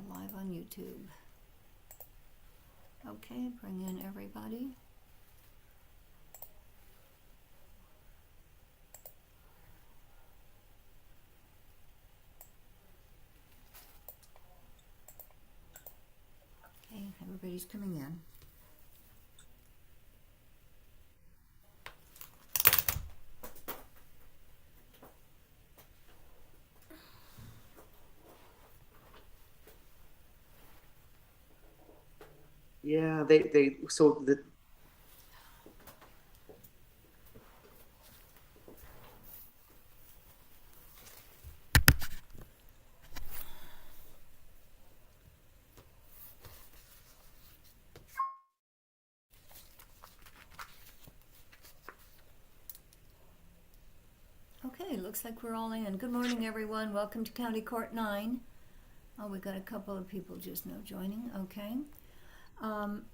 live on YouTube. Okay, bring in everybody. Okay, everybody's coming in. Yeah, so the Okay, looks like we're all in. Good morning, everyone. Welcome to County Court 9. Oh, we got a couple of people just now joining. Okay. I'm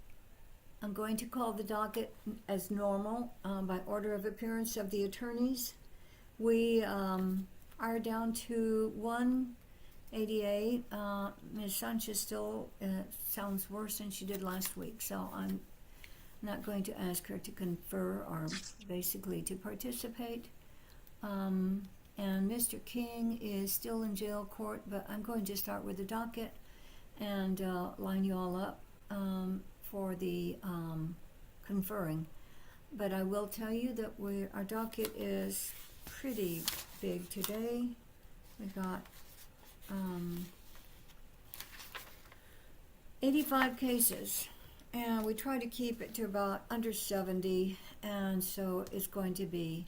going to call the docket as normal by order of appearance of the attorneys. We are down to one ADA. Ms. Sanchez still sounds worse than she did last week, so I'm not going to ask her to confer or basically to participate. And Mr. King is still in jail court, but I'm going to start with the docket and line you all up for the conferring. But I will tell you that our docket is pretty big today. We got 85 cases, and we try to keep it to about under 70, and so it's going to be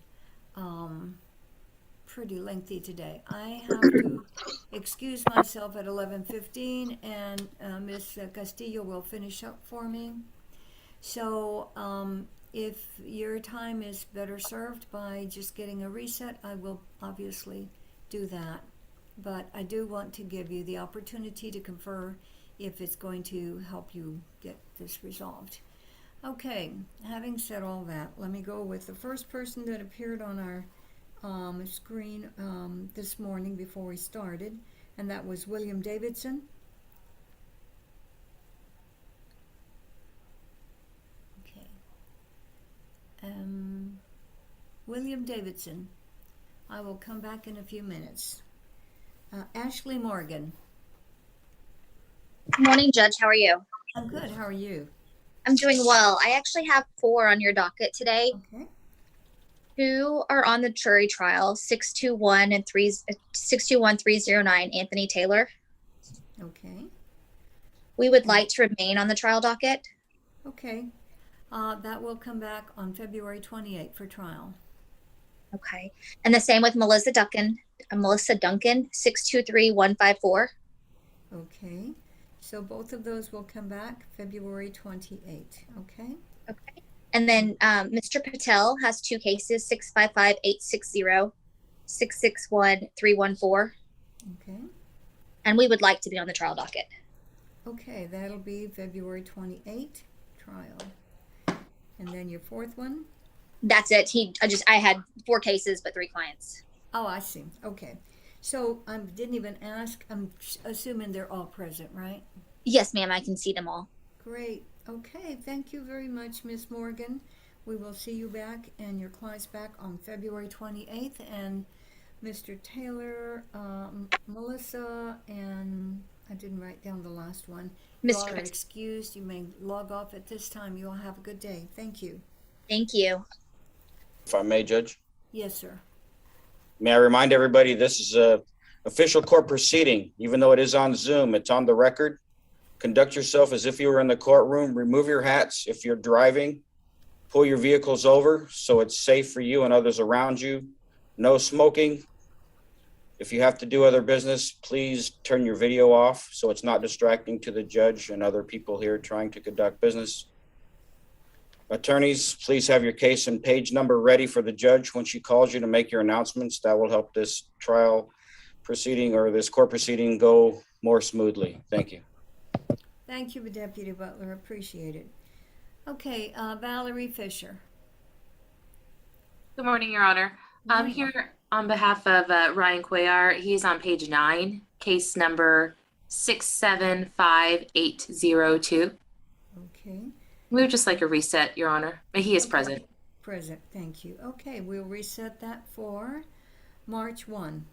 pretty lengthy today. I have to excuse myself at 11:15, and Ms. Castillo will finish up for me. So if your time is better served by just getting a reset, I will obviously do that. But I do want to give you the opportunity to confer if it's going to help you get this resolved. Okay, having said all that, let me go with the first person that appeared on our screen this morning before we started, and that was William Davidson. Okay. William Davidson. I will come back in a few minutes. Ashley Morgan. Good morning, Judge. How are you? I'm good. How are you? I'm doing well. I actually have 4 on your docket today. Okay. 2 are on the jury trial, 621 and 621309 Anthony Taylor. Okay. We would like to remain on the trial docket. Okay. That will come back on February 28th for trial. Okay. And the same with Melissa Duncan, 623154. Okay. So both of those will come back February 28th. Okay. Okay. And then Mr. Patel has 2 cases, 655860, 661314. Okay. And we would like to be on the trial docket. Okay, that'll be February 28th trial. And then your 4th one? That's it. I had 4 cases, but 3 clients. Oh, I see. Okay. So I didn't even ask. I'm assuming they're all present, right? Yes, ma'am. I can see them all. Great. Okay. Thank you very much, Miss Morgan. We will see you back and your clients back on February 28th. And Mr. Taylor, Melissa, and I didn't write down the last one. You all are excused. You may log off at this time. You all have a good day. Thank you. Thank you. If I may, Judge. Yes, sir. May I remind everybody this is a official court proceeding. Even though it is on Zoom, it's on the record. Conduct yourself as if you were in the courtroom. Remove your hats if you're driving. Pull your vehicles over so it's safe for you and others around you. No smoking. If you have to do other business, please turn your video off so it's not distracting to the judge and other people here trying to conduct business. Attorneys, please have your case and page number ready for the judge when she calls you to make your announcements. That will help this trial proceeding or this court proceeding go more smoothly. Thank you. Thank you, Deputy Butler. Appreciate it. Okay, Valerie Fisher. Good morning, Your Honor. I'm here on behalf of Ryan Cuellar. He's on page 9, case number 675802. Okay, We would just like a reset, Your Honor. He is Okay. present. present, thank you. Okay, we'll reset that for March 1.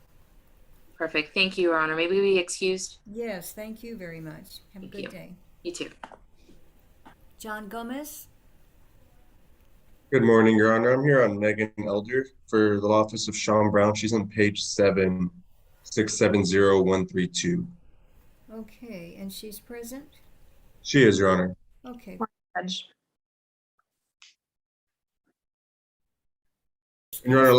Perfect. Thank you, Your Honor. May we be excused? Yes, thank you very much. Have a Thank good you. day. You too. John Gomez? Good morning, Your Honor. I'm here on Megan Elder for the office of Sean Brown. She's on page 7, 670132. Okay, and she's present? She is, Your Honor. Okay. Judge. And Your Honor,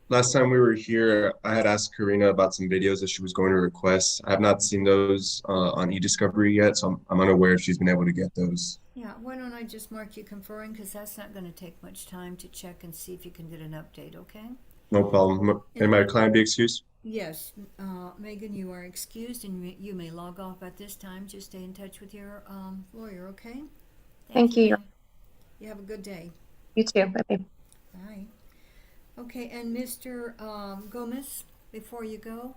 last time we were here, I had asked Karina about some videos that she was going to request. I have not seen those on eDiscovery yet, so I'm unaware if she's been able to get those. Yeah, why don't I just mark you conferring, because that's not going to take much time to check and see if you can get an update, okay? No problem. May my client be excused? Yes, Megan, you are excused, and you may log off at this time. Just stay in touch with your lawyer, okay? Thank you. ma'am. You have a good day. You too. Bye-bye. Bye. Okay, and Mr. Gomez, before you go,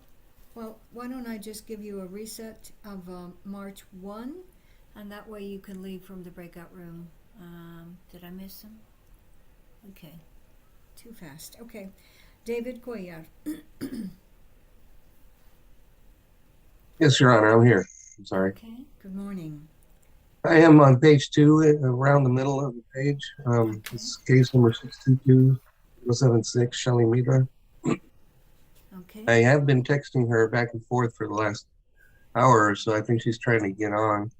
well, why don't I just give you a reset of March 1, and that way you can leave from the breakout room. Did I miss him? Okay, too fast. Okay, David Cuellar. Yes, Your Honor, I'm here. I'm sorry. Okay, good morning. I am on page 2, around the middle of the page. It's case number 622076, Shelley Mitra. Okay. I have been texting her back and forth for the last hour or so. I think she's trying to get on.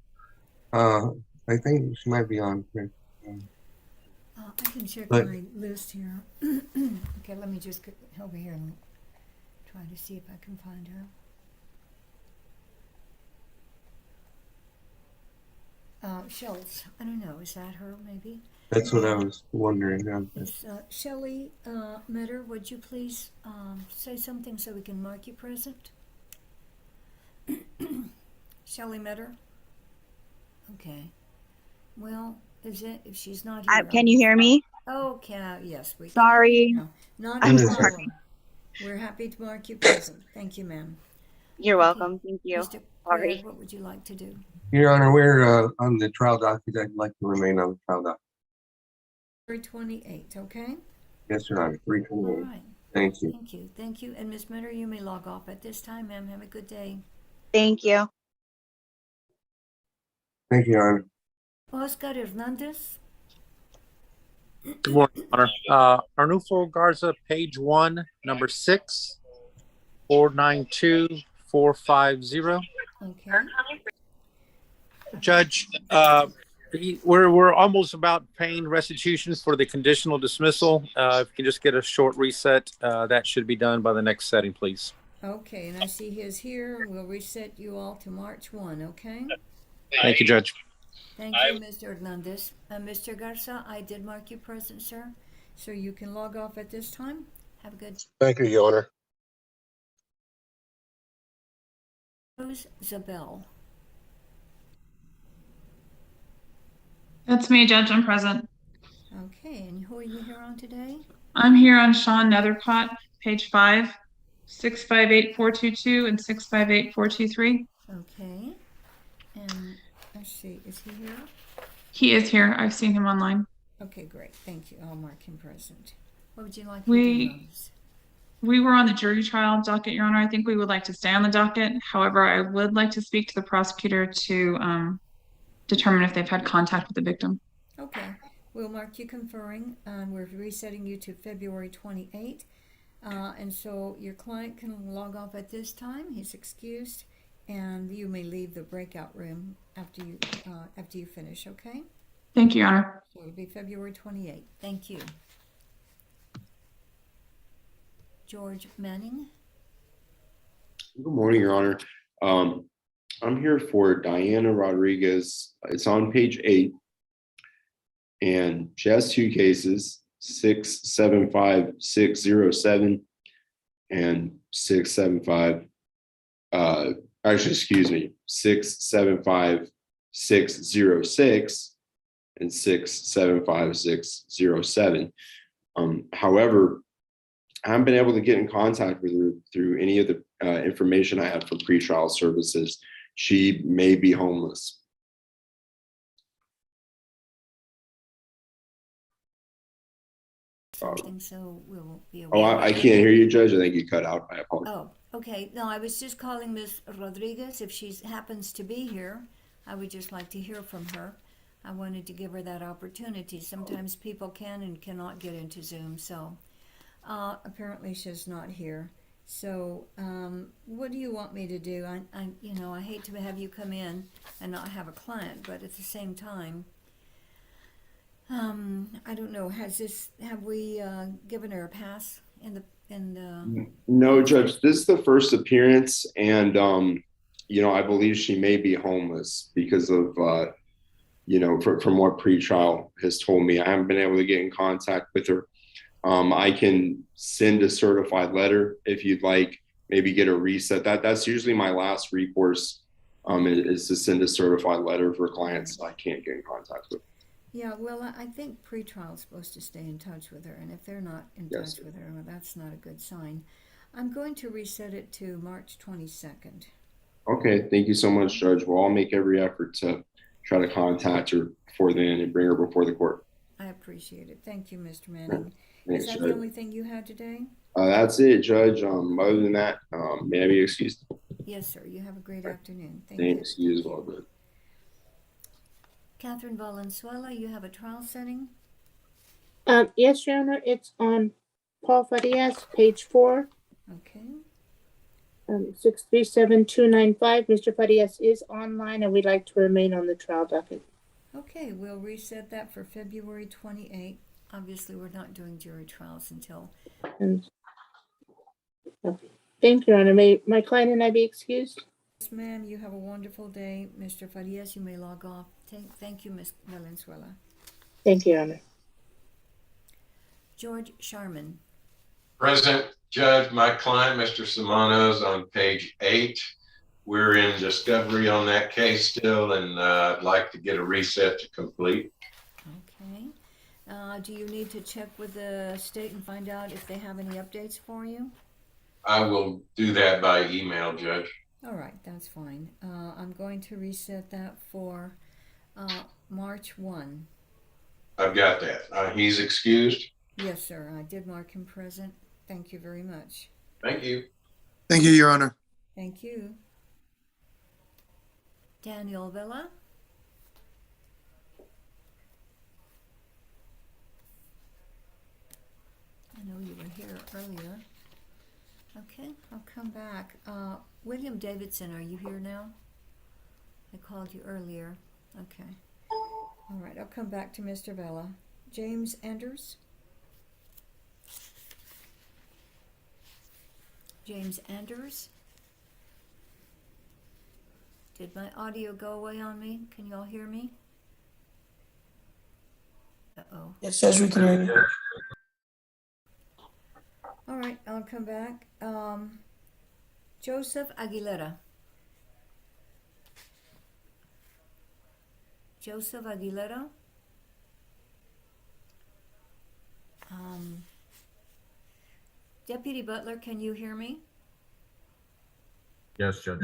I think she might be on here. I can check But- my list here. Okay, let me just get over here and try to see if I can find her. Schultz, I don't know, is that her maybe? That's what I was wondering. It's Shelley Metter, would you please say something so we can mark you present? Shelley Metter? Okay. Well, is it, if she's not here. Can you hear me? Okay, yes, we can. Sorry. No, not I'm a sorry. problem. We're happy to mark you present. Thank you, ma'am. You're Okay. welcome. Thank you. Mr. Sorry. Cuellar, what would you like to do? Your Honor, we're on the trial docket. I'd like to remain on the trial docket. 328, okay? Yes, Your Honor, All 328. right. Thank you. Thank you. Thank you. And Ms. Metter, you may log off at this time, ma'am. Have a good day. Thank you. Thank you, Your Honor. Oscar Hernandez? Good morning, Your Honor. Arnulfo Garza, page 1, number 6, 492450. Okay. Judge, we're almost about paying restitutions for the conditional dismissal. If you can just get a short reset, that should be done by the next setting, please. Okay, and I see his here. We'll reset you all to March 1, okay? Thank you, Judge. Thank you, Mr. Hernandez. Mr. Garza, I did mark you present, sir. So you can log off at this time. Have a good Thank you, Your Honor. Rose Zabel. That's me, Judge. I'm present. Okay, and who are you here on today? I'm here on Sean Nethercott, page 5, 658422 and 658423. Okay. And let's see, is he here? He is here. I've seen him online. Okay, great. Thank you. I'll mark him present. What would you like to We- do, Rose? We were on the jury trial docket, Your Honor. I think we would like to stay on the docket. However, I would like to speak to the prosecutor to determine if they've had contact with the victim. Okay, we'll mark you conferring, and we're resetting you to February 28. And so your client can log off at this time. He's excused, and you may leave the breakout room after you finish, okay? Thank you, Your Honor. So it'll be February 28. Thank you. George Manning? Good morning, Your Honor. I'm here for Diana Rodriguez. It's on page 8. And she has 2 cases, 675607 and 675. Actually, excuse me, 675606 and 675607. However, I haven't been able to get in contact with her through any of the information I have from pretrial services. she may be homeless. Something, so we'll be Oh, aware. I can't hear you, Judge. I think you cut out. I apologize. Oh, okay. No, I was just calling Miss Rodriguez. If she happens to be here, I would just like to hear from her. I wanted to give her that opportunity. Sometimes people can and cannot get into Zoom, so apparently she's not here. So, what do you want me to do? I hate to have you come in and not have a client, but at the same time, I don't know. Have we given her a pass in the? No, Judge, this is the first appearance, and I believe she may be homeless because of from what pretrial has told me. I haven't been able to get in contact with her. I can send a certified letter if you'd like, maybe get a reset. That's usually my last recourse, is to send a certified letter for clients I can't get in contact with. Yeah, well, I think pretrial is supposed to stay in touch with her, and if they're not in touch with her, well, that's not a good sign. I'm going to reset it to March 22nd. Okay, thank you so much, Judge. Well, I'll make every effort to try to contact her before then and bring her before the court. I appreciate it. Thank you, Mr. Manning. Thanks, Is that Judge. the only thing you had today? That's it, Judge. Other than that, may I be excused? Yes, sir. You have a great afternoon. Thanks, you as well, Judge. Catherine Valenzuela, you have a trial setting? Yes, Your Honor, it's on Paul Farias, page 4, Okay. 637295. Mr. Farias is online and we'd like to remain on the trial docket. Okay, we'll reset that for February 28th. Obviously, we're not doing jury trials until... Okay. Thank you, Your Honor. May my client and I be excused? Yes, ma'am. You have a wonderful day. Mr. Farias, you may log off. Thank you, Ms. Valenzuela. Thank you, Your Honor. George Sharman. Present, Judge. My client, Mr. Simano, is on page 8. We're in discovery on that case still, and I'd like to get a reset to complete. Okay. Do you need to check with the state and find out if they have any updates for you? I will do that by email, Judge. All right, that's fine. I'm going to reset that for March 1. I've got that. He's excused. Yes, sir. I did mark him present. Thank you very much. Thank you. Thank you, Your Honor. Thank you. Daniel Villa. I know you were here earlier. Okay, I'll come back. William Davidson, are you here now? I called you earlier. Okay. All right, I'll come back to Mr. Vella. James Anders. James Anders. Did my audio go away on me? Can you all hear me? Uh-oh. Yes, Judge, we can hear you. All right, I'll come back. Joseph Aguilera. Joseph Aguilera. Deputy Butler, can you hear me? Yes, Judge.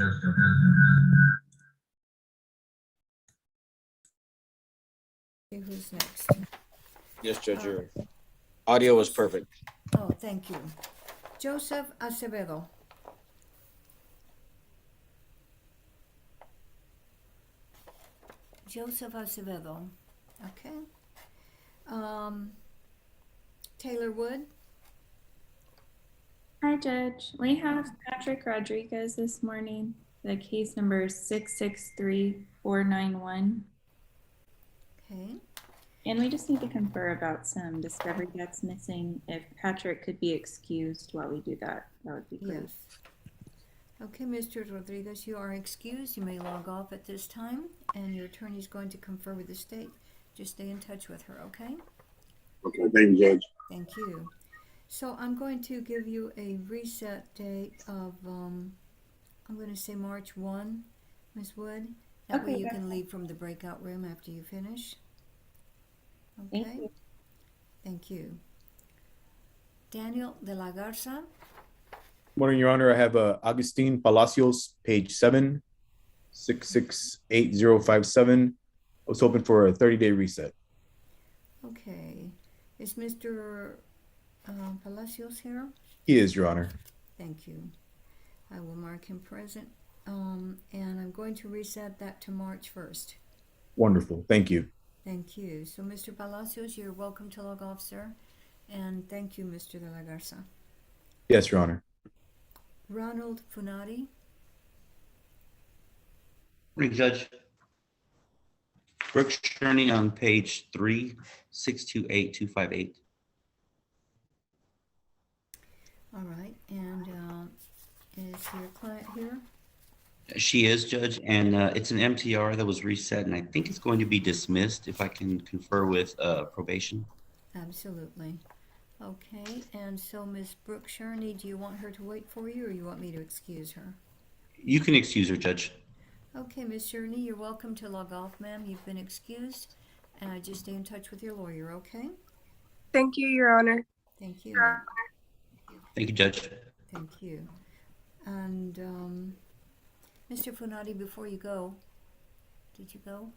See who's next. Yes, Judge. Your audio was perfect. Oh, thank you. Joseph Acevedo. Joseph Acevedo. Okay. Taylor Wood. Hi, Judge. We have Patrick Rodriguez this morning. The case number is 663491. Okay. And we just need to confer about some discovery that's missing. If Patrick could be excused while we do that, that would be great. Yes. Okay, Mr. Rodriguez, you are excused. You may log off at this time, and your attorney is going to confer with the state. Just stay in touch with her, okay? Okay, thank you, Judge. Thank you. So I'm going to give you a reset date of, I'm going to say March 1, Ms. Wood. That way you can leave from the breakout room after you finish. Okay? Thank you. Thank you. Daniel de la Garza. Morning, Your Honor. I have Agustin Palacios, page 7, 668057. I was hoping for a 30-day reset. Okay. Is Mr. Palacios here? He is, Your Honor. Thank you. I will mark him present. And I'm going to reset that to March 1st. Wonderful. Thank you. Thank you. So, Mr. Palacios, you're welcome to log off, sir. And thank you, Mr. De La Garza. Yes, Your Honor. Ronald Funari. Morning, Judge. Brooke Sherney on page 3, 628258. All right. And is your client here? She is, Judge, and it's an MTR that was reset, and I think it's going to be dismissed if I can confer with probation. Absolutely. Okay. And so, Ms. Brooke Sherney, do you want her to wait for you, or you want me to excuse her? You can excuse her, Judge. Okay, Ms. Sherney, you're welcome to log off, ma'am. You've been excused. Just stay in touch with your lawyer, okay? Thank you, Your Honor. Thank you, ma'am. Thank you, Judge. Thank you. And Mr. Funari, before you go, did you go?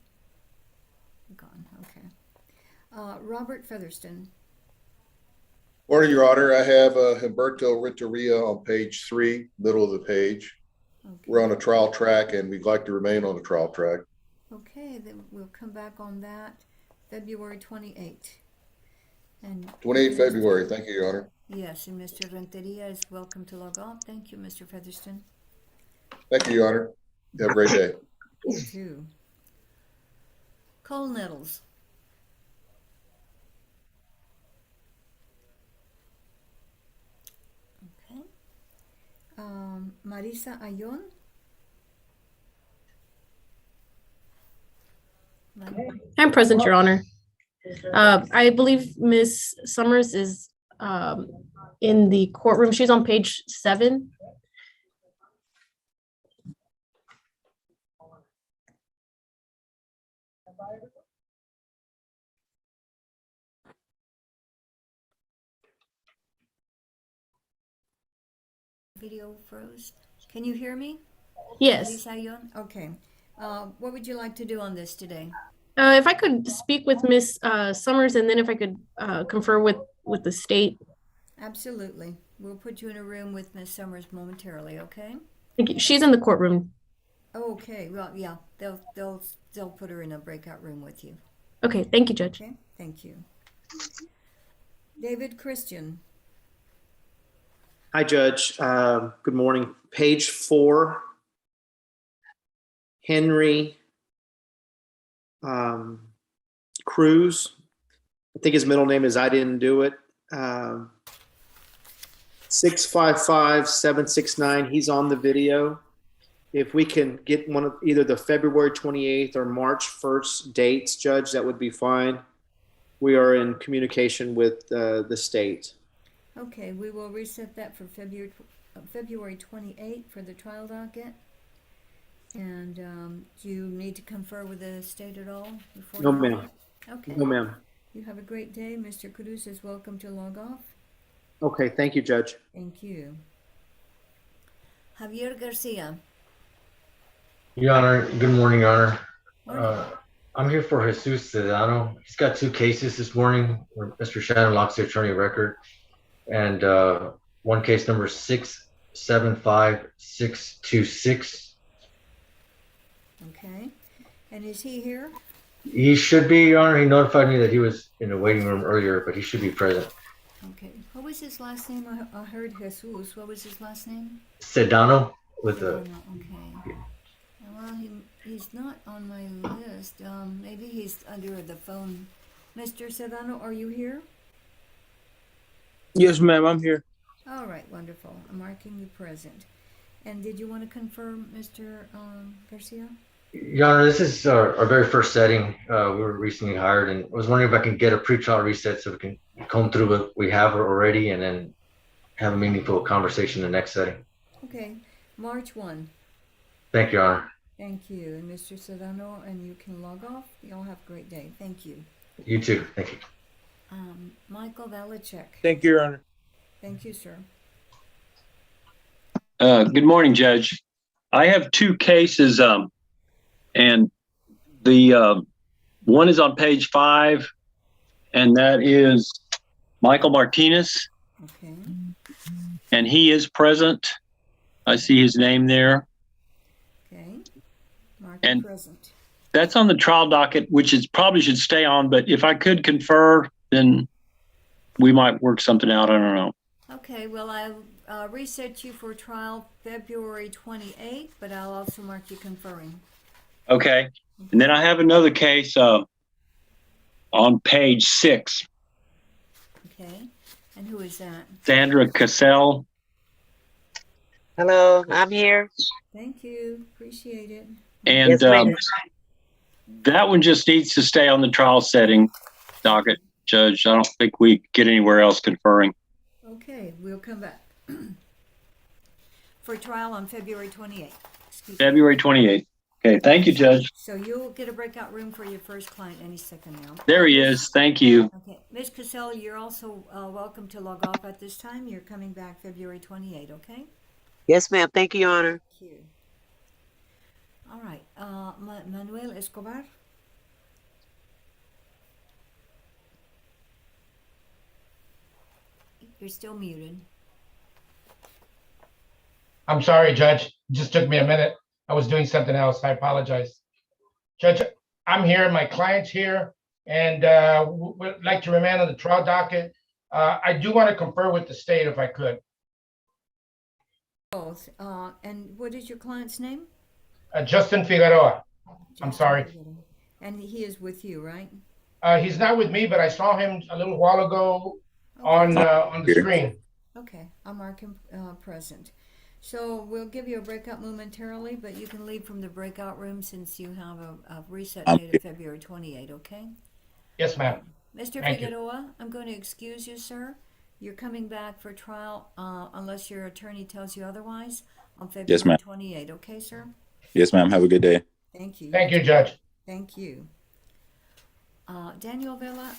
You're gone, okay. Robert Featherston. Morning, Your Honor. I have Humberto Renteria on page 3, middle of the page. Okay. We're on a trial track, and we'd like to remain on the trial track. Okay, then we'll come back on that February 28th. And 28 February. Thank you, Your Honor. yes, and Mr. Renteria is welcome to log off. Thank you, Mr. Featherston. Thank you, Your Honor. You have a great day. You too. Cole Nettles. Okay. Marisa Ayon. I'm present, Your Honor. I believe Ms. Summers is in the courtroom. She's on page 7. Video froze. Can you hear me? Yes. Marisa Ayon? Okay. What would you like to do on this today? If I could speak with Ms. Summers, and then if I could confer with the state. Absolutely. We'll put you in a room with Ms. Summers momentarily, okay? Thank you. She's in the courtroom. Okay. Well, yeah, they'll put her in a breakout room with you. Okay. Thank you, Judge. Okay. Thank you. David Christian. Hi, Judge. Good morning. Page 4, Henry Cruz. I think his middle name is I didn't do it. 655769. He's on the video. If we can get one of either the February 28th or March 1st dates, Judge, that would be fine. We are in communication with the state. Okay, we will reset that for February 28th for the trial docket. And do you need to confer with the state at all before? No, you ma'am. leave? Okay. No, ma'am. You have a great day. Mr. Cruz is welcome to log off. Okay, thank you, Judge. Thank you. Javier Garcia. Your Honor, good morning, Your Morning. Honor. I'm here for Jesus Sedano. He's got 2 cases this morning where Mr. Shannon locks the attorney record. And one case number 675626. Okay. And is he here? He should be, Your Honor. He notified me that he was in the waiting room earlier, but he should be present. Okay. What was his last name? I heard Jesus. What was his last name? Sedano with a. Okay. Well, he's not on my list. Maybe he's under the phone. Mr. Sedano, are you here? Yes, ma'am, I'm here. All right, wonderful. I'm marking you present. And did you want to confirm, Mr. Garcia? Your Honor, this is our very first setting. We were recently hired, and I was wondering if I can get a pre-trial reset so we can comb through what we have already and then have a meaningful conversation in the next setting. Okay, March 1. Thank you, Your Honor. Thank you. And Mr. Sedano, and you can log off. You all have a great day. Thank you. You too. Thank you. Michael Valachek. Thank you, Your Honor. Thank you, sir. Good morning, Judge. I have 2 cases. And the one is on page 5, and that is Michael Martinez, Okay. and he is present. I see his name there. Okay. Mark And present. that's on the trial docket, which is probably should stay on, but if I could confer, then we might work something out. I don't know. Okay, well, I'll reset you for trial February 28th, but I'll also mark you conferring. Okay. And then I have another case on page 6. Okay. And who is that? Sandra Cassell. Hello, I'm here. Thank you. Appreciate it. And Yes, ma'am. that one just needs to stay on the trial setting docket, Judge. I don't think we get anywhere else conferring. Okay, we'll come back for trial on February 28th. Excuse me. February 28th. Okay, thank you, Judge. So you'll get a breakout room for your first client any second now. There he is. Thank you. Okay, Ms. Cassell, you're also welcome to log off at this time. You're coming back February 28th, okay? Yes, ma'am. Thank you, Your Honor. Thank you. All right, Manuel Escobar. You're still muted. I'm sorry, Judge. It just took me a minute. I was doing something else. I apologize. Judge, I'm here. My client's here, and would like to remain on the trial docket. I do want to confer with the state if I could. Both. And what is your client's name? Justin Figueroa. I'm sorry. And he is with you, right? He's not with me, but I saw him a little while ago on the screen. Okay, I'll mark him present. So we'll give you a breakout momentarily, but you can leave from the breakout room since you have a reset date of February 28, okay? Yes, ma'am. Mr. Thank you. Figueroa, I'm going to excuse you, sir. You're coming back for trial unless your attorney tells you otherwise on February Yes, ma'am. 28, okay, sir? Yes, ma'am. Have a good day. Thank you. Thank you, Judge. Thank you. Daniel Vela,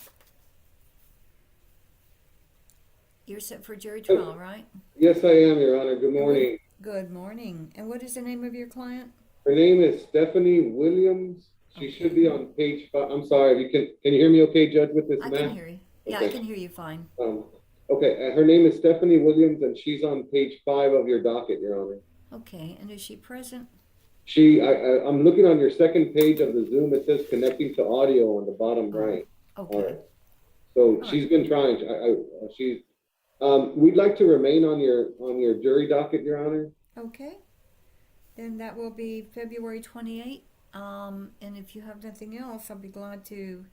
you're set for jury trial, right? Yes, I am, Your Honor. Good morning. Good morning. And what is the name of your client? Her name is Stephanie Williams. She should be on page 5. I'm sorry. Can you hear me okay, Judge, with this I map? can hear you. Yeah, I can hear you fine. Okay. Her name is Stephanie Williams, and she's on page 5 of your docket, Your Honor. Okay. And is she present? I'm looking on your second page of the Zoom. It says connecting to audio on the bottom right. Okay. All right. So she's been trying. We'd like to remain on your jury docket, Your Honor. Okay. Then that will be February 28th. And if you have nothing else, I'll be glad to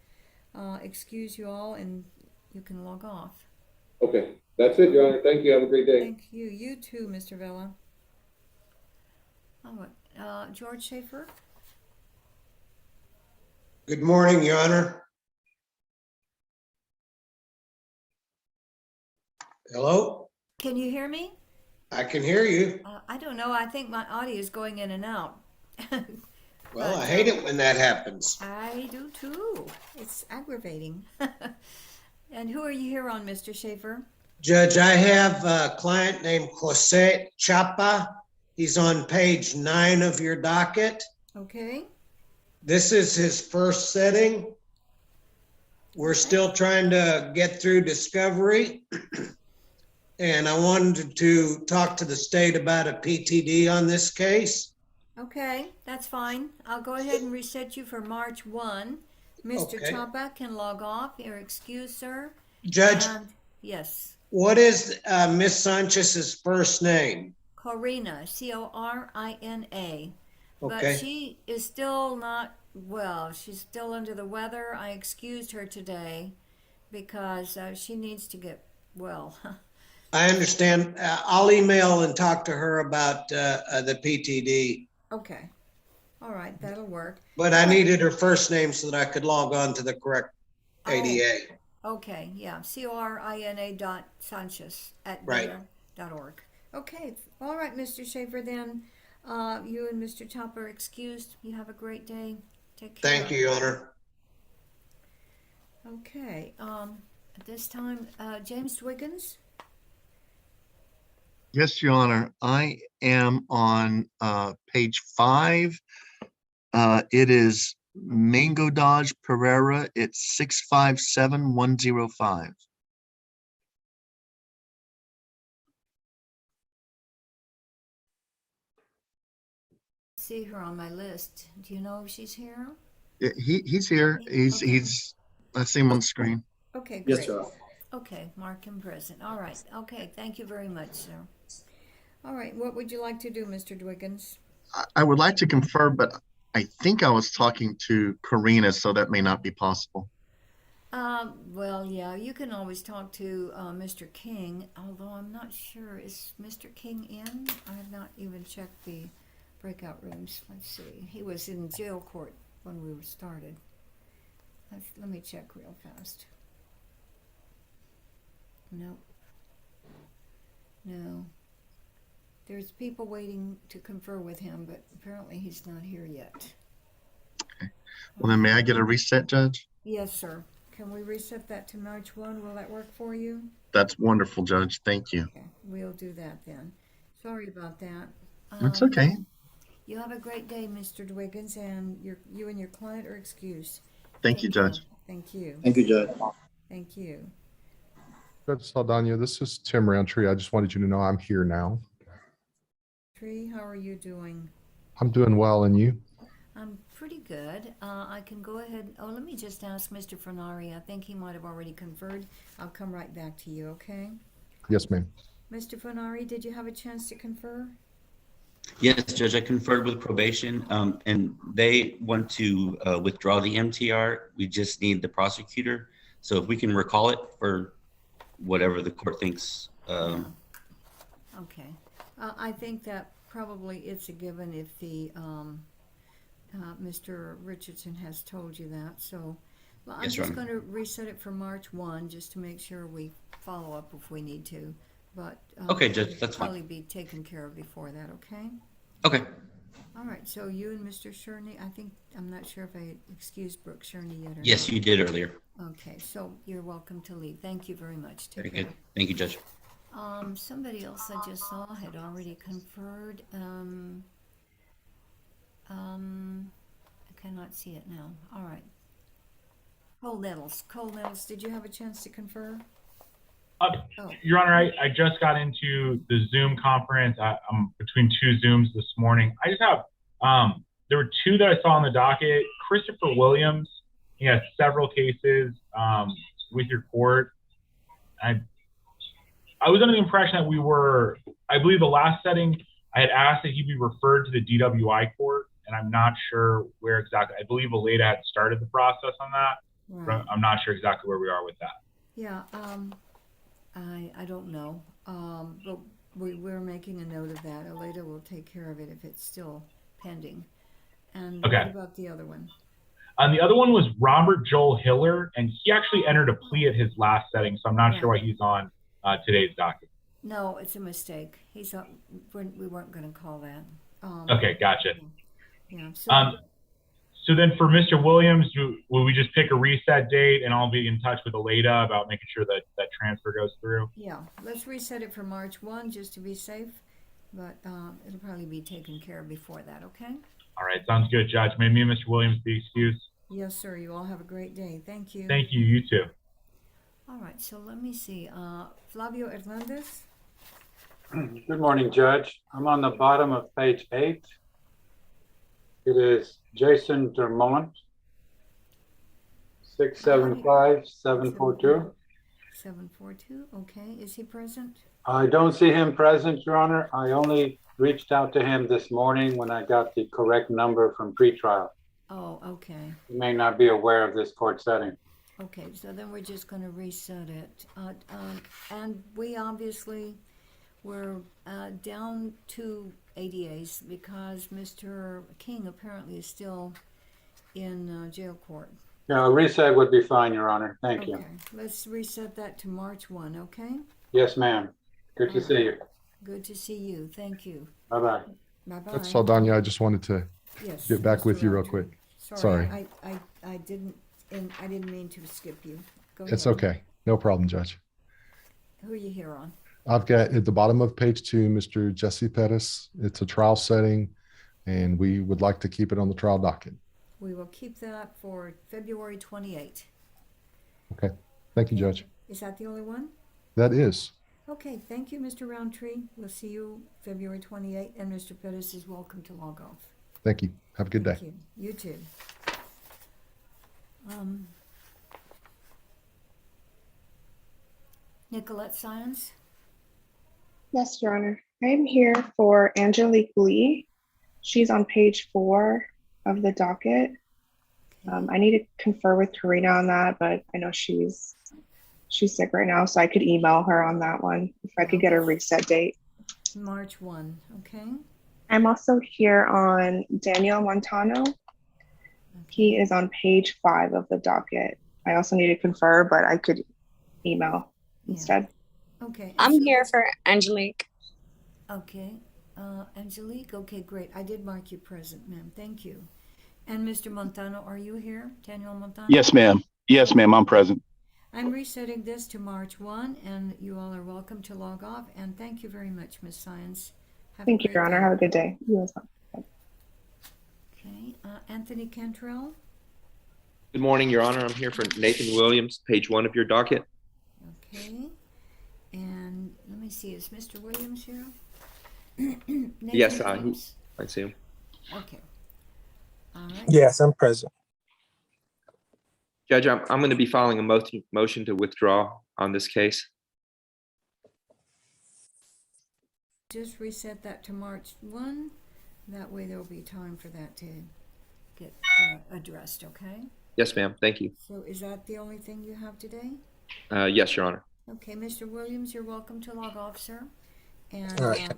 excuse you all and you can log off. Okay. That's it, Your Honor. Thank you. Have a great day. Thank you. You too, Mr. Vela. All right. George Schaefer. Good morning, Your Honor. Hello? Can you hear me? I can hear you. I don't know. I think my audio is going in and out. Well, I hate it when that happens. I do too. It's aggravating. And who are you here on, Mr. Schaefer? Judge, I have a client named Jose Chapa. He's on page 9 of your docket. Okay. This is his first setting. We're still trying to get through discovery. And I wanted to talk to the state about a PTD on this case. Okay, that's fine. I'll go ahead and reset you for March 1. Mr. Okay. Chapa can log off. You're excused, sir. Judge, Yes. what is Miss Sanchez's first name? Corina, Corina. But Okay. she is still not well. She's still under the weather. I excused her today because she needs to get well. I understand. I'll email and talk to her about the PTD. Okay. All right, that'll work. But I needed her first name so that I could log on to the correct ADA. Okay, yeah, corina.sanchez@org. Okay, all right, Mr. Schaefer, then you and Mr. Chopper are excused. You have a great day. Take care. Thank you, Your Honor. Okay, at this time, James Wiggins. Yes, Your Honor. I am on page 5. It is Mango Dodge Pereira. It's 657105. See her on my list. Do you know if she's here? He's here. He's I see him on the screen. Okay, Yes, great. sir. Okay, mark him present. All right. Okay, thank you very much, sir. All right, what would you like to do, Mr. Dwiggins? I would like to confer, but I think I was talking to Karina, so that may not be possible. Well, yeah, you can always talk to Mr. King, although I'm not sure. Is Mr. King in? I have not even checked the breakout rooms. Let's see. He was in jail court when we were started. Let me check real fast. Nope. No. There's people waiting to confer with him, but apparently he's not here yet. Well, then may I get a reset, Judge? Yes, sir. Can we reset that to March 1? Will that work for you? That's wonderful, Judge. Thank you. Okay, we'll do that then. Sorry about that. That's okay. You have a great day, Mr. Dwiggins, and you and your client are excused. Thank you, Judge. Thank you. Thank you, Judge. Thank you. Judge Saldaña, this is Tim Roundtree. I just wanted you to know I'm here now. Tree, how are you doing? I'm doing well, and you? I'm pretty good. I can go ahead. Oh, let me just ask Mr. Fernari. I think he might have already conferred. I'll come right back to you, okay? Yes, ma'am. Mr. Fernari, did you have a chance to confer? Yes, Judge, I conferred with probation, and they want to withdraw the MTR. We just need the prosecutor. So if we can recall it for whatever the court thinks. Okay. I think that probably it's a given if the Mr. Richardson has told you that. So well, I'm Yes, Your just Honor. going to reset it for March 1 just to make sure we follow up if we need to. But Okay, Judge, it'll that's fine. probably be taken care of before that, okay? Okay. All right, so you and Mr. Sherney, I'm not sure if I excused Brooke Sherney yet or not. Yes, you did earlier. Okay, so you're welcome to leave. Thank you very much. Take Very care. good. Thank you, Judge. Somebody else I just saw had already conferred. I cannot see it now. All right. Cole Nettles. Cole Nettles, did you have a chance to confer? Oh. Your Honor, I just got into the Zoom conference. I'm between two Zooms this morning. I just have, there were two that I saw on the docket. Christopher Williams, he has several cases with your court. I was under the impression that I believe the last setting, I had asked that he be referred to the DWI court, and I'm not sure where exactly. I believe Aleda had started the process on that. Right. But I'm not sure exactly where we are with that. Yeah, I don't know. But we're making a note of that. Aleda will take care of it if it's still pending. And Okay. what about the other one? The other one was Robert Joel Hiller, and he actually entered a plea at his last setting, so I'm not sure why he's on today's docket. No, it's a mistake. We weren't going to call that. Okay, gotcha. Yeah. So then for Mr. Williams, will we just pick a reset date, and I'll be in touch with Aleda about making sure that that transfer goes through? Yeah, let's reset it for March 1 just to be safe, but it'll probably be taken care of before that, okay? All right, sounds good, Judge. May me and Mr. Williams be excused. Yes, sir. You all have a great day. Thank you. Thank you. You too. All right, so let me see. Flavio Hernandez? Good morning, Judge. I'm on the bottom of page 8. It is Jason Dermont, 675-742. 742, okay. Is he present? I don't see him present, Your Honor. I only reached out to him this morning when I got the correct number from pretrial. Oh, okay. He may not be aware of this court setting. Okay, so then we're just going to reset it. And we obviously were down to ADAs because Mr. King apparently is still in jail court. Yeah, a reset would be fine, Your Honor. Thank you. Okay, let's reset that to March 1, okay? Yes, ma'am. Good to see you. Good to see you. Thank you. Bye-bye. Bye-bye. Judge Saldaña, I just wanted to Yes, get back Mr. with you real Roundtree. quick. Sorry. I didn't mean to skip you. Go It's ahead. okay. No problem, Judge. Who are you here on? I've got at the bottom of page 2, Mr. Jesse Pettis. It's a trial setting. and we would like to keep it on the trial docket. We will keep that for February 28. Okay. Thank you, Judge. Is that the only one? That is. Okay, thank you, Mr. Roundtree. We'll see you February 28, and Mr. Pettis is welcome to log off. Thank you. Have a good day. Thank you. You too. Nicolette Science. Yes, Your Honor. I'm here for Angelique Lee. She's on page 4 of the docket. I need to confer with Karina on that, but I know she's sick right now, so I could email her on that one if I could get a reset date. March 1, okay. I'm also here on Daniel Montano. He is on page 5 of the docket. I also need to confer, but I could email instead. Okay. I'm here for Angelique. Okay. Angelique, okay, great. I did mark you present, ma'am. Thank you. And Mr. Montano, are you here? Daniel Montano? Yes, ma'am. Yes, ma'am. I'm present. I'm resetting this to March 1, and you all are welcome to log off. And thank you very much, Ms. Science. Thank you, Your Honor. Have a good day. You as well. Okay. Anthony Cantrell? Good morning, Your Honor. I'm here for Nathan Williams, page 1 of your docket. Okay. And let me see, is Mr. Williams here? Nathan Yes, Williams? I see him. Okay. All right. Yes, I'm present. Judge, I'm going to be filing a motion to withdraw on this case. Just reset that to March 1. That way there will be time for that to get addressed, okay? Yes, ma'am. Thank you. So is that the only thing you have today? Yes, Your Honor. Okay, Mr. Williams, you're welcome to log off, sir. And All right.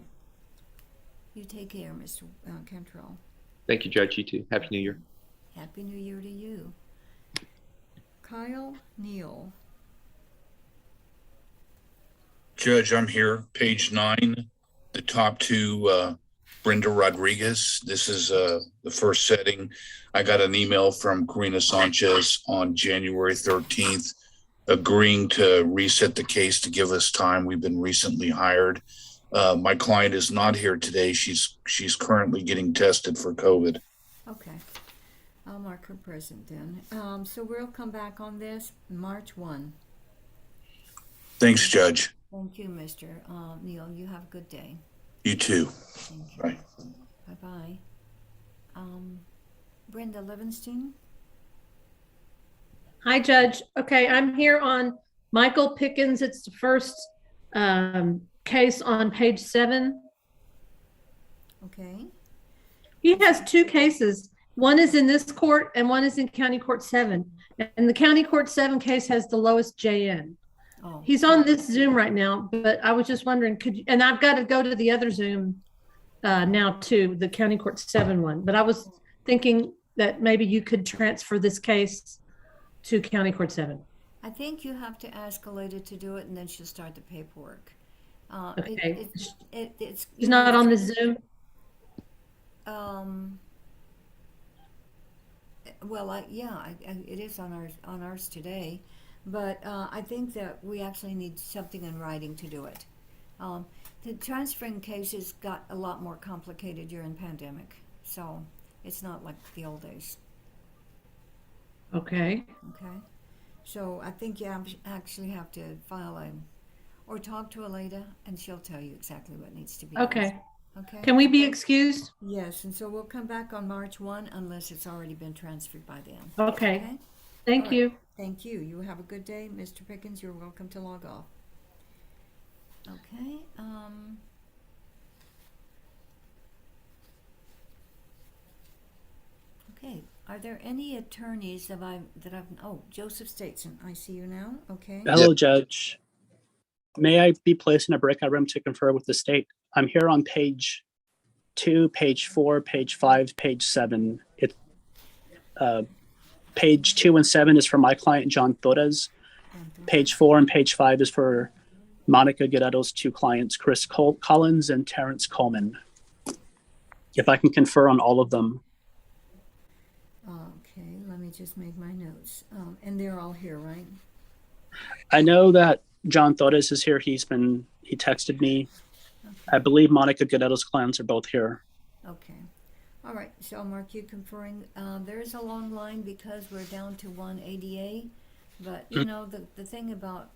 you take care, Mr. Cantrell. Thank you, Judge. You too. Happy New Year. Happy New Year to you. Kyle Neal. Judge, I'm here, page 9, the top two, Brenda Rodriguez. This is the first setting. I got an email from Karina Sanchez on January 13th agreeing to reset the case to give us time. We've been recently hired. My client is not here today. She's currently getting tested for COVID. Okay. I'll mark her present then. So we'll come back on this March 1. Thanks, Judge. Thank you, Mr. Neal. You have a good day. You too. Thank you. Bye. Bye-bye. Brenda Levenstein. Hi, Judge. Okay, I'm here on Michael Pickens. It's the first case on page 7. Okay. He has 2 cases. One is in this court and one is in County Court 7. And the County Court 7 case has the lowest JN. Oh. He's on this Zoom right now, but I was just wondering, and I've got to go to the other Zoom now too, the County Court 7 one. But I was thinking that maybe you could transfer this case to County Court 7. I think you have to ask Aleda to do it, and then she'll start the paperwork. Okay. It's He's not on the Zoom? Well, it is on ours today, but I think that we actually need something in writing to do it. The transferring cases got a lot more complicated during pandemic, so it's not like the old days. Okay. Okay. So I think you actually have to file or talk to Aleda, and she'll tell you exactly what needs to be done. Okay. Okay. Can we be excused? Yes, and so we'll come back on March 1 unless it's already been transferred by then. Okay. Thank All right. you. Thank you. You have a good day. Mr. Pickens, you're welcome to log off. Okay. Okay. Are there any attorneys Joseph Statson, I see you now. Okay. Hello, Judge. May I be placed in a breakout room to confer with the state? I'm here on page 2, page 4, page 5, page 7. Page 2 and 7 is for my client, John Torres. Page 4 and page 5 is for Monica Guerrero's 2 clients, Chris Collins and Terrence Coleman. If I can confer on all of them. Okay, let me just make my notes. And they're all here, right? I know that John Torres is here. He texted me. I believe Monica Guerrero's clients are both here. Okay. All right, so I'll mark you conferring. There is a long line because we're down to one ADA, but you know, the thing about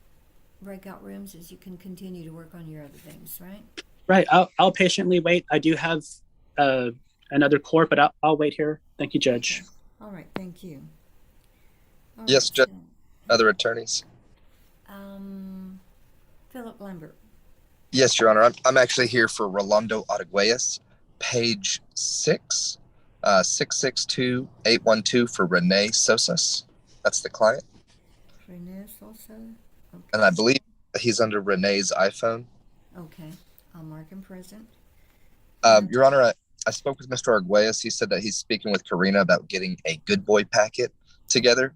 breakout rooms is you can continue to work on your other things, right? Right. I'll patiently wait. I do have another court, but I'll wait here. Thank you, Judge. All right, thank you. All Yes, right, Judge. so, Other attorneys. Philip Lambert. Yes, Your Honor. I'm actually here for Rolando Arguelles, page 6, 662-812 for Renee Sosas. That's the client. Renee Sosa. Okay. And I believe he's under Renee's iPhone. Okay, I'll mark him present. Your Honor, I spoke with Mr. Arguelles. He said that he's speaking with Karina about getting a good boy packet together.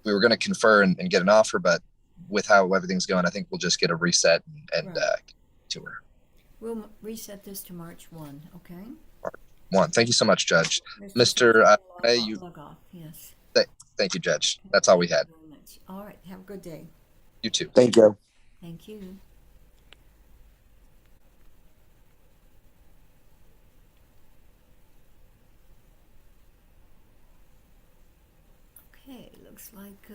We were going to confer and get an offer, but with how everything's going, I think we'll just get a reset and to her. We'll reset this to March 1, okay? March 1. Thank you so much, Judge. Mr. Renee, you. Log off, yes. Thank you, Judge. That's all we had. Very much. All right, have a good day. You too. Thank you. Thank you. Okay, looks like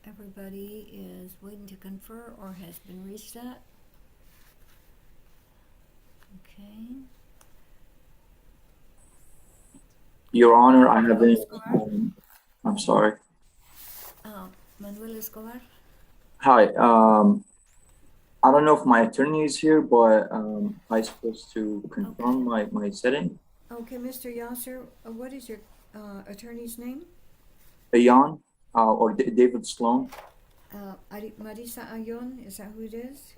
everybody is waiting to confer or has been reset. Okay. Your Honor, I have a, I'm sorry. Manuel Escobar? Hi, I don't know if my attorney is here, but I'm supposed to confirm my setting. Okay, Mr. Yasser, what is your attorney's name? Ayan, or David Sloan. Marisa Ayon, is that who it is?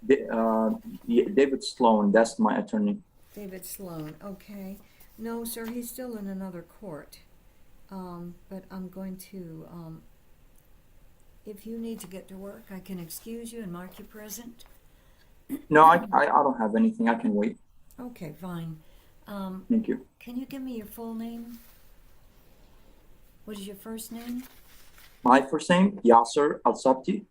Yeah, David Sloan, that's my attorney. David Sloan, okay. No, sir, he's still in another court. But I'm going to, if you need to get to work, I can excuse you and mark you present. No, I don't have anything. I can wait. Okay, fine. Thank you. Can you give me your full name? What is your first name? My first name, Yasser Al-Sabti.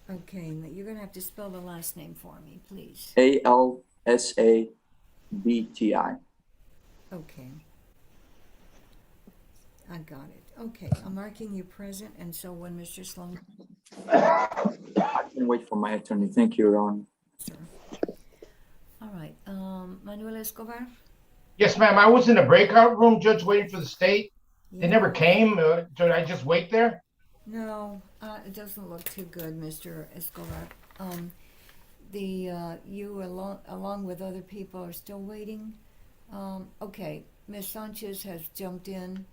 Okay, you're going to have to spell the last name for me, please. Alsabti. Okay. I got it. Okay, I'm marking you present, and so when Mr. Sloan... I can wait for my attorney. Thank you, Your Honor. Sir. All right, Manuel Escobar? Yes, ma'am. I was in the breakout room, Judge, waiting for the state. They never came. Should I just wait there? No, it doesn't look too good, Mr. Escobar. You along with other people are still waiting. Okay, Ms. Sanchez has jumped in,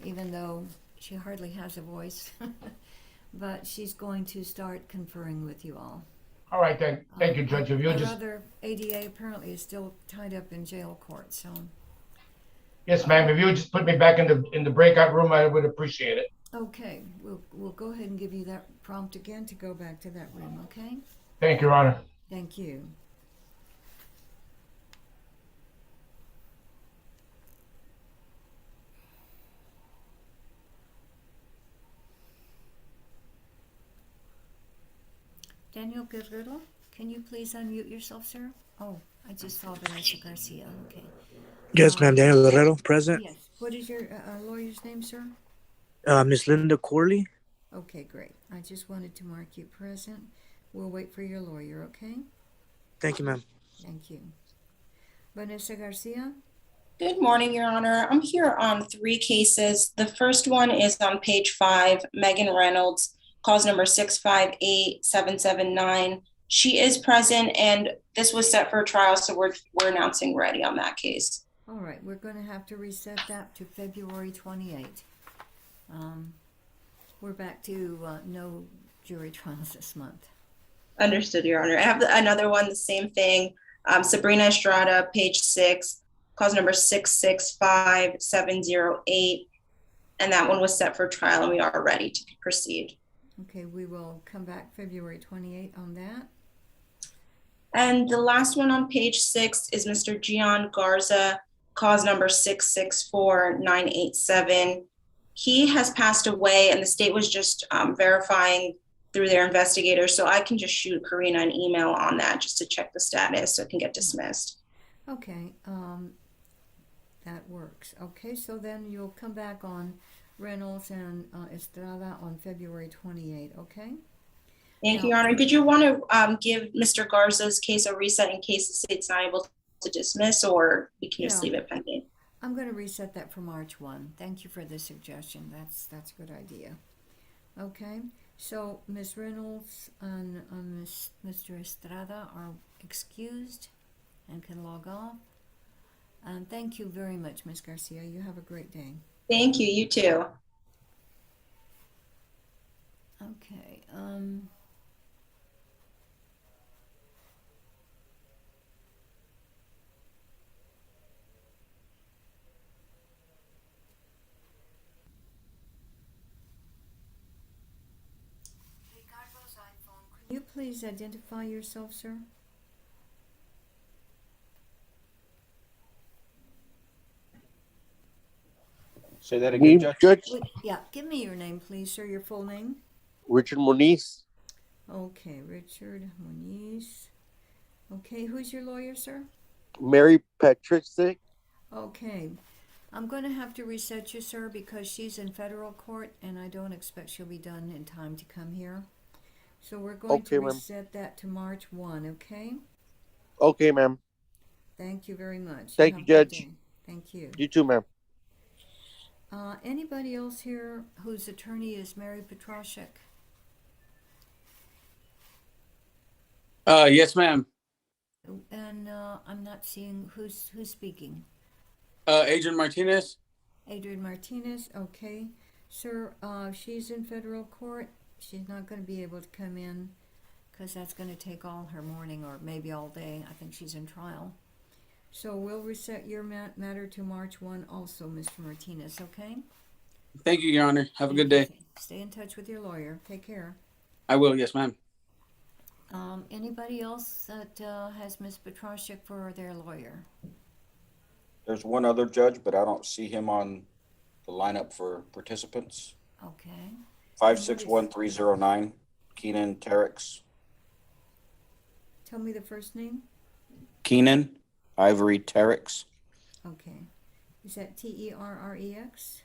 even though she hardly has a voice, but she's going to start conferring with you all. All right, then. Thank you, Judge. If you'll just... Other ADA apparently is still tied up in jail court, so... Yes, ma'am. If you would just put me back in the breakout room, I would appreciate it. Okay, we'll go ahead and give you that prompt again to go back to that room, okay? Thank you, Your Honor. Thank you. Daniel Guerrero, can you please unmute yourself, sir? Oh, I just saw Vanessa Garcia, okay. Yes, ma'am. Daniel Guerrero, present. Yes. What is your lawyer's name, sir? Miss Linda Corley. Okay, great. I just wanted to mark you present. We'll wait for your lawyer, okay? Thank you, ma'am. Thank you. Vanessa Garcia? Good morning, Your Honor. I'm here on 3 cases. The first one is on page 5, Megan Reynolds, cause number 658779. She is present, and this was set for trial, so we're announcing ready on that case. All right, we're going to have to reset that to February 28th. We're back to no jury trials this month. Understood, Your Honor. I have another one, the same thing. Sabrina Estrada, page 6, cause number 665708. And that one was set for trial, and we are ready to proceed. Okay, we will come back February 28th on that. And the last one on page 6 is Mr. Gian Garza, cause number 664987. He has passed away, and the state was just verifying through their investigators. So I can just shoot Karina an email on that just to check the status so it can get dismissed. Okay, that works. Okay, so then you'll come back on Reynolds and Estrada on February 28th, okay? Thank you, Your Honor. Did you want to give Mr. Garza's case a reset in case the state's not able to dismiss, or we can just Yeah. leave it pending? I'm going to reset that for March 1. Thank you for the suggestion. That's a good idea. Okay, so Ms. Reynolds and Mr. Estrada are excused and can log off. And thank you very much, Ms. Garcia. You have a great day. Thank you. You too. Okay. Ricardo's iPhone. Could you please identify yourself, sir? Say that again, Judge. Yeah, give me your name, please, sir. Your full name. Richard Moniz. Okay, Richard Moniz. Okay, who's your lawyer, sir? Mary Patrick. Okay, I'm going to have to reset you, sir, because she's in federal court, and I don't expect she'll be done in time to come here. So we're going to reset that to March 1, okay? Okay, ma'am. Thank you very much. Thank you, Judge. Thank you. You too, ma'am. Anybody else here whose attorney is Mary Petrashek? Yes, ma'am. And I'm not seeing who's speaking. Adrian Martinez. Adrian Martinez, okay. Sir, she's in federal court. She's not going to be able to come in because that's going to take all her morning or maybe all day. I think she's in trial. So we'll reset your matter to March 1 also, Mr. Martinez, okay? Thank you, Your Honor. Have a good day. Stay in touch with your lawyer. Take care. I will, yes, ma'am. Anybody else that has Ms. Petrashek for their lawyer? There's one other judge, but I don't see him on the lineup for participants. Okay. 561309, Keenan Terex. Tell me the first name. Keenan Ivory Terex. Okay. Is that Terrex?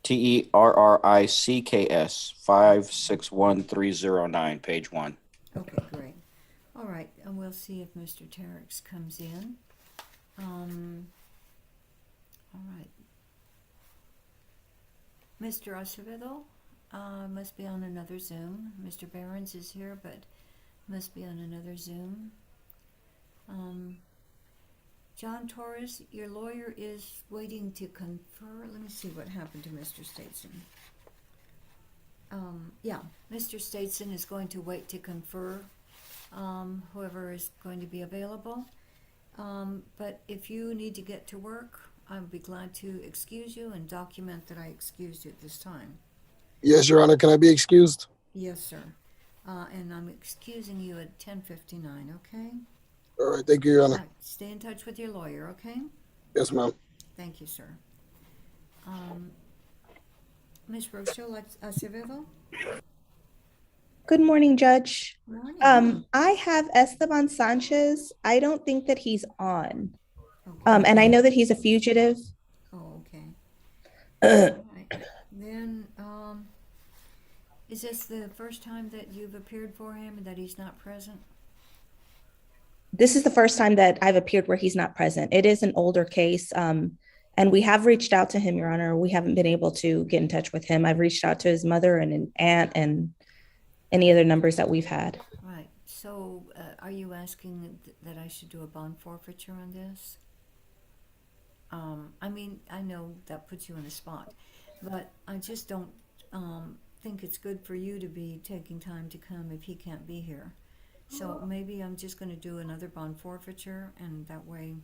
TERRICKS 561309, page 1. Okay, great. All right, and we'll see if Mr. Terex comes in. All right. Mr. Acevedo must be on another Zoom. Mr. Behrens is here, but must be on another Zoom. John Torres, your lawyer is waiting to confer. Let me see what happened to Mr. Statson. Yeah, Mr. Statson is going to wait to confer whoever is going to be available. But if you need to get to work, I'd be glad to excuse you and document that I excused you at this time. Yes, Your Honor. Can I be excused? Yes, sir. And I'm excusing you at 10:59, okay? All right. Thank you, Your Honor. Right, stay in touch with your lawyer, okay? Yes, ma'am. Thank you, sir. Ms. Rochelle Acevedo? Good morning, Judge. Morning. I have Esteban Sanchez. I don't think that he's on. And I know that he's a fugitive. Oh, okay. All right. Then, is this the first time that you've appeared for him and that he's not present? This is the first time that I've appeared where he's not present. It is an older case. And we have reached out to him, Your Honor. We haven't been able to get in touch with him. I've reached out to his mother and an aunt and any other numbers that we've had. Right. So are you asking that I should do a bond forfeiture on this? I mean, I know that puts you in a spot, but I just don't think it's good for you to be taking time to come if he can't be here. So maybe I'm just going to do another bond forfeiture, and that way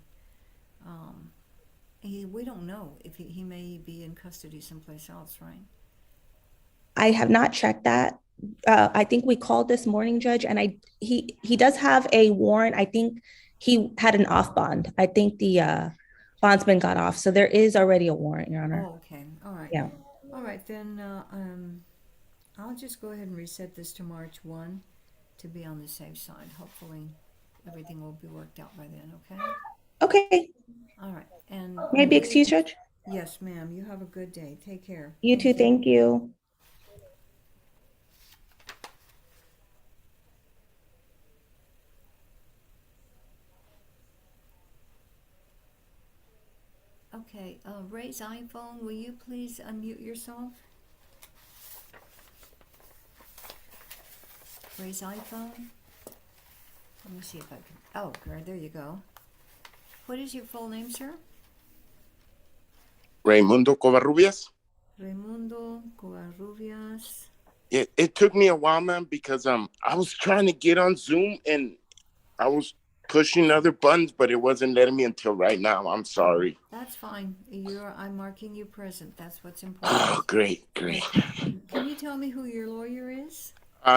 we don't know if he may be in custody someplace else, right? I have not checked that. I think we called this morning, Judge, and he does have a warrant. I think he had an off bond. I think the bondsman got off, so there is already a warrant, Your Honor. Oh, okay. All right. Yeah. All right, then I'll just go ahead and reset this to March 1 to be on the safe side. Hopefully everything will be worked out by then, okay? Okay, All right, and. may I be excused, Judge? Yes, ma'am. You have a good day. Take care. You too, thank you. Okay, Ray's iPhone, will you please unmute yourself? Ray's iPhone? Let me see if I can, oh, there you go. What is your full name, sir? Raimundo Covarrubias. Raimundo Covarrubias. It took me a while, man, because I was trying to get on Zoom and I was pushing other buttons, but it wasn't letting me until right now. I'm sorry. That's fine. I'm marking you present. That's what's important. Oh, great. Can you tell me who your lawyer is?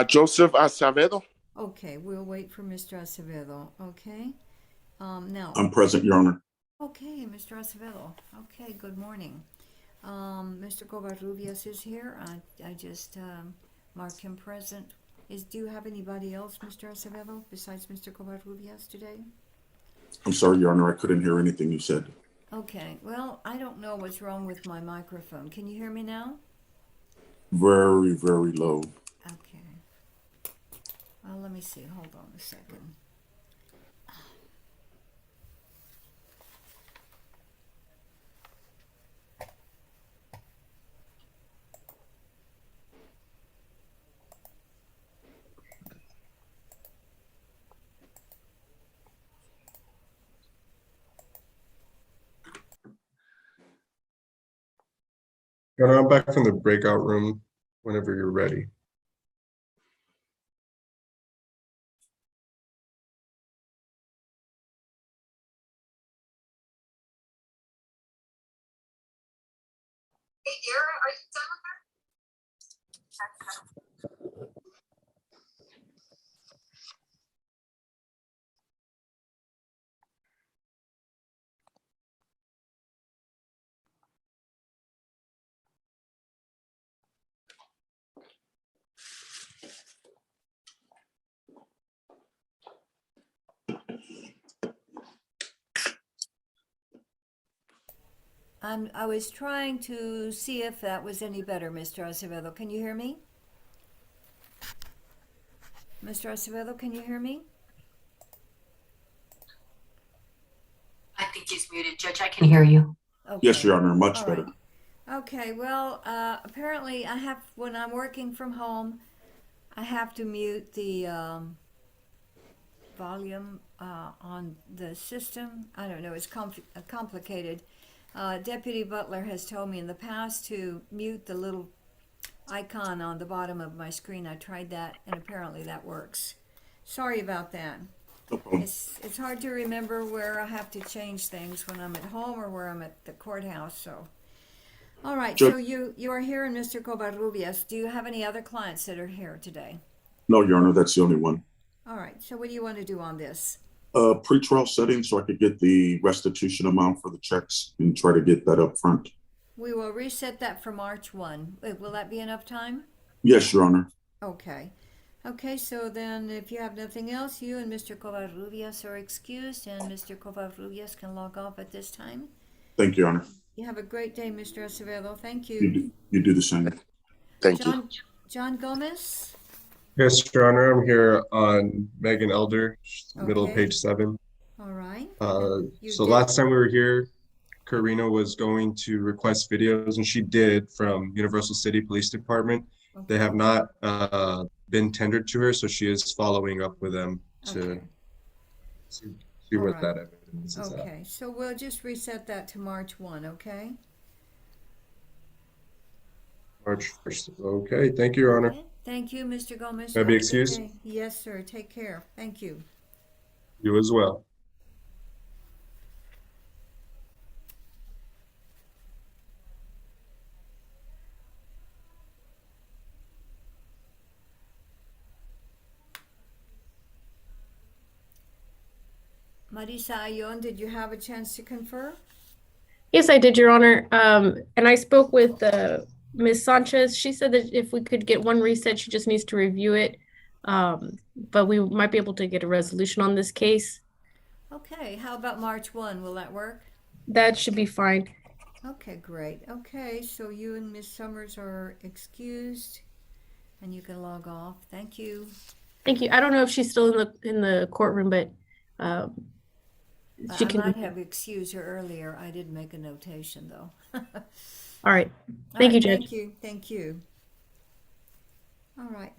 Joseph Acevedo. Okay, we'll wait for Mr. Acevedo. Okay. Now. I'm present, Your Honor. Okay, Mr. Acevedo. Okay, good morning. Mr. Covarrubias is here. I just marked him present. Do you have anybody else, Mr. Acevedo, besides Mr. Covarrubias today? I'm sorry, Your Honor, I couldn't hear anything you said. Okay, well, I don't know what's wrong with my microphone. Can you hear me now? Very, very low. Okay. Well, let me see. Hold on a second. Your Honor, I'm back from the breakout room whenever you're ready. Hey, Dara, are you done with her? I was trying to see if that was any better, Mr. Acevedo. Can you hear me? Mr. Acevedo, can you hear me? I think he's muted. Judge, I can hear you. Okay. Yes, Your Honor, much All better. right. Okay, well, apparently when I'm working from home, I have to mute the volume on the system. I don't know, it's complicated. Deputy Butler has told me in the past to mute the little icon on the bottom of my screen. I tried that, and apparently that works. Sorry about that. No problem. It's hard to remember where I have to change things when I'm at home or where I'm at the courthouse, so. All right, Judge- so you are here, and Mr. Covarrubias. Do you have any other clients that are here today? No, Your Honor, that's the only one. All right, so what do you want to do on this? Pre-trial setting so I could get the restitution amount for the checks and try to get that up front. We will reset that for March 1. Will that be enough time? Yes, Your Honor. Okay. Okay, so then if you have nothing else, you and Mr. Covarrubias are excused, and Mr. Covarrubias can log off at this time. Thank you, Your Honor. You have a great day, Mr. Acevedo. Thank you. You do the same. Thank you. John Gomez? Yes, Your Honor, I'm here on Megan Elder, middle of Okay. page 7. All right. So last time we were here, Karina was going to request videos, and she did, from Universal City Police Department. They have not been tendered to her, so she is following up with them to see All what right. that evidence is at. Okay, so we'll just reset that to March 1, okay? March 1st. Okay, thank you, Your Honor. Okay. Thank you, Mr. Gomez. May I be Have a good excused? day. Yes, sir. Take care. Thank you. You as well. Marisa Ayon, did you have a chance to confer? Yes, I did, Your Honor. And I spoke with Ms. Sanchez. She said that if we could get one reset, she just needs to review it. But we might be able to get a resolution on this case. Okay, how about March 1? Will that work? That should be fine. Okay, great. Okay, so you and Miss Summers are excused, and you can log off. Thank you. Thank you. I don't know if she's still in the courtroom, but she I can. might have excused her earlier. I did make a notation, though. All right. All Thank you, right, Judge. thank you. Thank you. All right.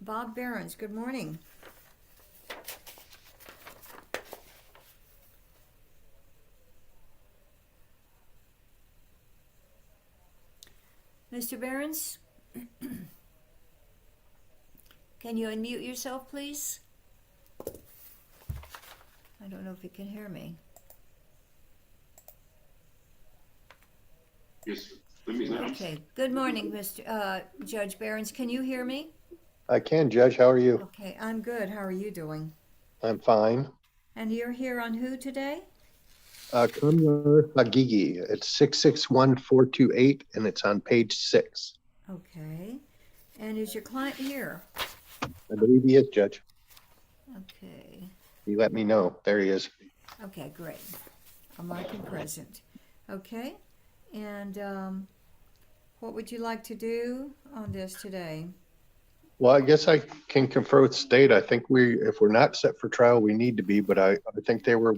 Bob Behrens, good morning. Mr. Behrens? Can you unmute yourself, please? I don't know if you can hear me. Yes, let me know. Okay, good morning, Mr. Judge Behrens. Can you hear me? I can, Judge. How are you? Okay, I'm good. How are you doing? I'm fine. And you're here on who today? Kumar Agigi. It's 661428, and it's on page 6. Okay. And is your client here? I believe he is, Judge. Okay. He let me know. There he is. Okay, great. I'll mark him present. Okay. And what would you like to do on this today? Well, I guess I can confer with state. I think if we're not set for trial, we need to be, but I think they were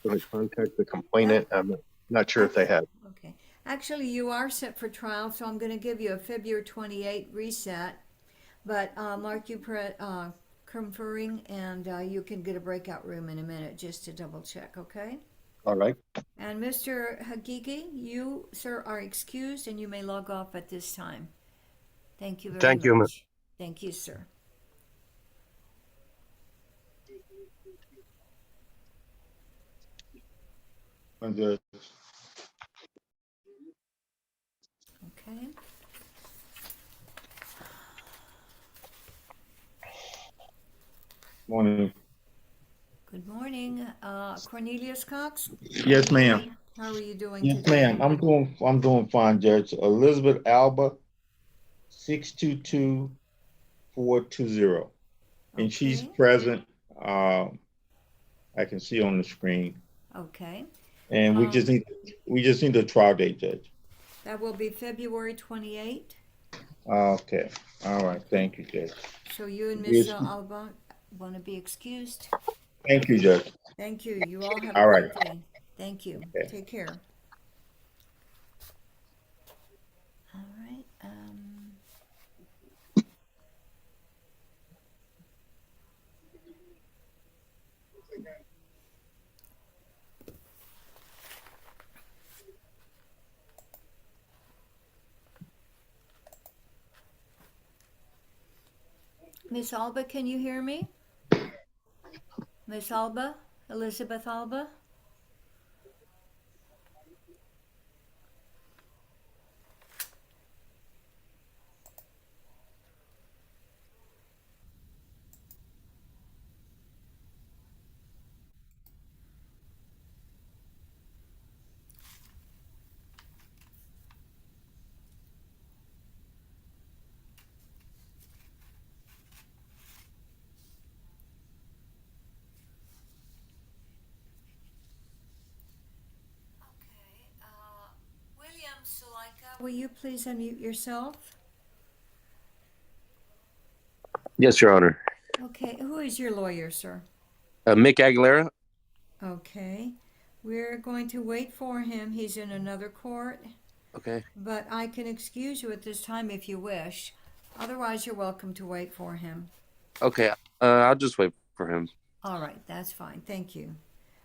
going to contact the complainant. I'm not sure if they have. Okay. Actually, you are set for trial, so I'm going to give you a February 28 reset. But mark you conferring, and you can get a breakout room in a minute just to double check, okay? All right. And Mr. Hagigi, you, sir, are excused, and you may log off at this time. Thank you very much. Thank you, ma'am. Thank you, sir. Good. Okay. Morning. Good morning, Cornelius Cox. Yes, ma'am. How are you doing Yes, today? ma'am. I'm doing fine, Judge. Elizabeth Alba, 622420. And she's Okay. present. I can see on the screen. Okay. And we just need a trial date, Judge. That will be February 28. Okay. All right. Thank you, Judge. So you and Yes. Ms. Alba want to be excused? Thank you, Judge. Thank you. You all have All a right. great day. Thank you. Okay. Take care. All right. Miss Alba, can you hear me? Miss Alba? Elizabeth Alba? William Saldaña, will you please unmute yourself? Yes, Your Honor. Okay, who is your lawyer, sir? Mick Aguilera. Okay, we're going to wait for him. He's in another court, Okay. but I can excuse you at this time if you wish. Otherwise, you're welcome to wait for him. Okay. I'll just wait for him. All right, that's fine. Thank you.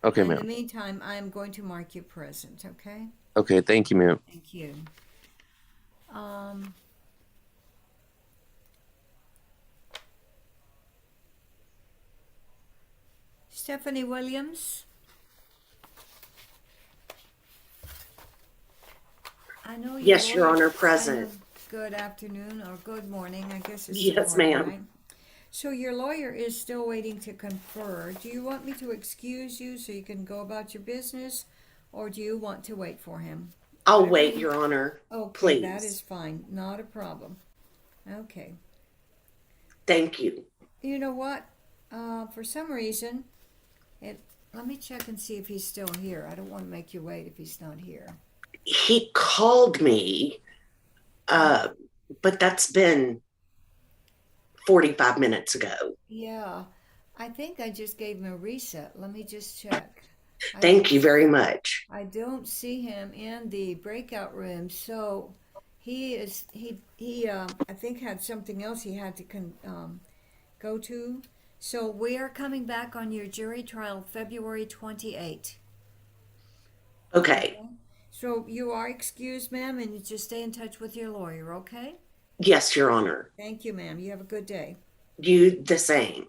Okay, In the ma'am. meantime, I'm going to mark you present, okay? Okay. Thank you, ma'am. Thank you. Stephanie Williams. I know you. Yes, Your Honor, present. Good afternoon or good morning. I guess it's Yes, morning, ma'am. right? So your lawyer is still waiting to confer. Do you want me to excuse you so you can go about your business, or do you want to wait for him? I'll wait, Your Honor. Okay, that Please. is fine. Not a problem. Okay. Thank you. You know what? For some reason, let me check and see if he's still here. I don't want to make you wait if he's not here. He called me, but that's been 45 minutes ago. Yeah, I think I just gave him a reset. Let me just check. Thank you very much. I don't see him in the breakout room, so he I think had something else he had to go to. So we are coming back on your jury trial February 28. Okay. So you are excused, ma'am, and you just stay in touch with your lawyer, okay? Yes, Your Honor. Thank you, ma'am. You have a good day. You the same.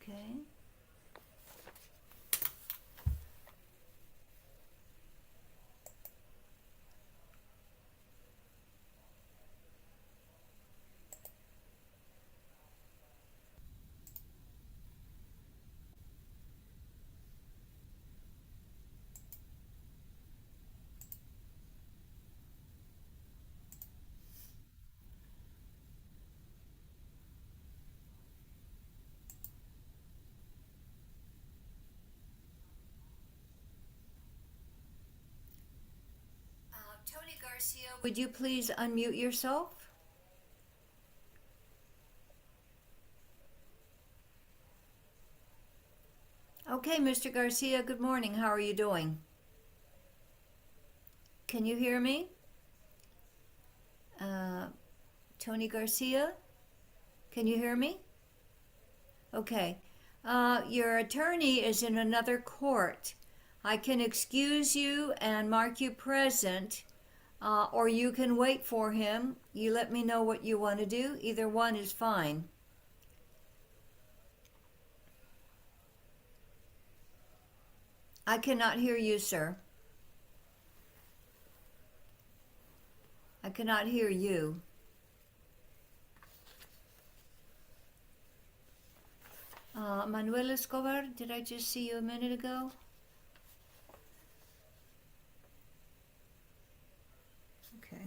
Okay. Tony Garcia, would you please unmute yourself? Okay, Mr. Garcia, good morning. How are you doing? Can you hear me? Tony Garcia, can you hear me? Okay. Your attorney is in another court. I can excuse you and mark you present, or you can wait for him. You let me know what you want to do. Either one is fine. I cannot hear you, sir. I cannot hear you. Manuel Escobar, did I just see you a minute ago? Okay.